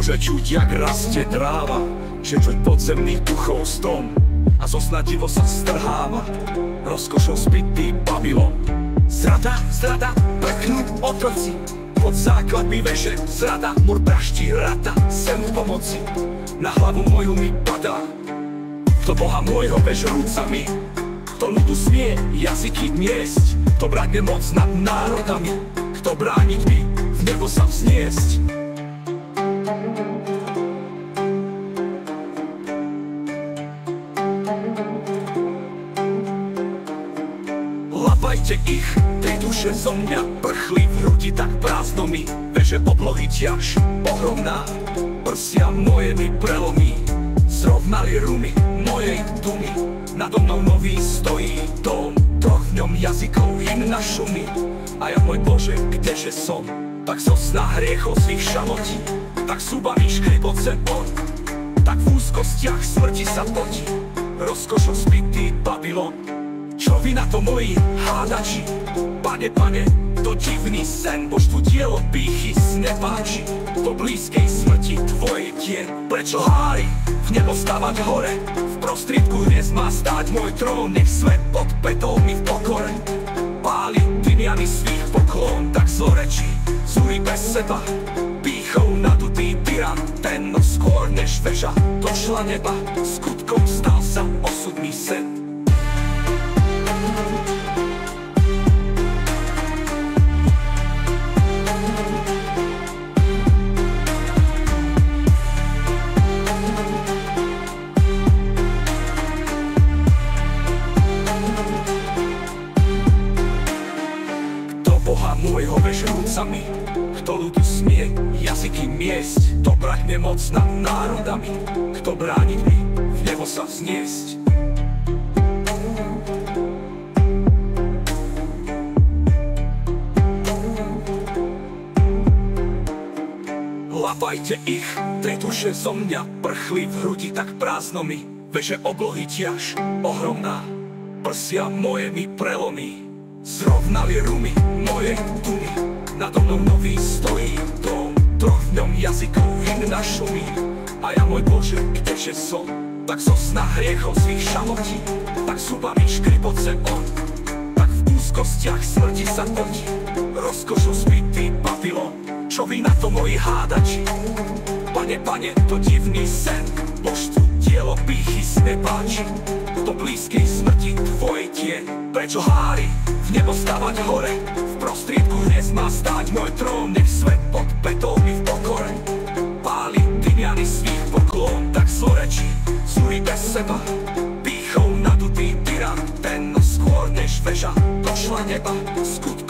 Môže čuť, jak rastie tráva, že čuť podzemných duchov stom a zosnadivo sa strháva rozkošou zbytý Babylon. Zrada, prknú otroci pod základmi veže, zrada, mur praští rata, sem pomoci na hlavu moju mi padá. Kto Boha môjho bež rúcami, kto ľudu smie jazyky miesť, kto bráňme moc nad národami, kto brániť mi v nebo sa vzniesť. Lapajte ich, tej duše zo mňa prchli v hrudi tak prázdno mi, veže oblohy ťaž ohromná, prsia moje mi prelomí, zrovnali rumy mojej dumy. Nado mnou nový stojí dom, troch v ňom jazykov hymna šumí. A ja, môj Bože, kdeže som? Tak zo sna hriechov svých šamotí, tak zubami škriboce on, tak v úzkostiach smrti sa potí rozkošou zbytý Babylon. Čo vy na to, moji hádači? Pane, to divný sen, božstvu dielo pýchy snepáči. Po blízkej smrti tvojej tieň, prečo hári v nebo stávať hore? V prostriedku hviezd má stáť môj trón, nech svet pod petou mi v pokore páli tymiany svých poklon, tak zlorečí zúri bez seba, pýchou nadutý tyran, ten no skôr než veža došla neba, skutkom stal sa osudný sen. Boha môjho vež rúcami, kto ľudu smie jazyky miesť, kto bráňme moc nad národami, kto brániť mi v nebo sa vzniesť. Lapajte ich, tej duše zo mňa prchli v hrudi tak prázdno mi, veže oblohy ťaž ohromná, prsia moje mi prelomí, zrovnali rumy mojej dumy. Nado mnou nový stojí dom, troch v ňom jazykov hymna šumí. A ja, môj Bože, kdeže som? Tak zo sna hriechov svých šamotí, tak zubami škriboce on, tak v úzkostiach smrti sa potí rozkošou zbytý Babylon. Čo vy na to, moji hádači? Pane, to divný sen, božstvu dielo pýchy snepáči. Po blízkej smrti tvojej tieň, prečo hári v nebo stávať hore? V prostriedku hviezd má stáť môj trón, nech svet pod petou mi v pokore páli tymiany svých poklon, tak zlorečí zúri bez seba, pýchou nadutý tyran, ten no skôr než veža došla neba, skutkom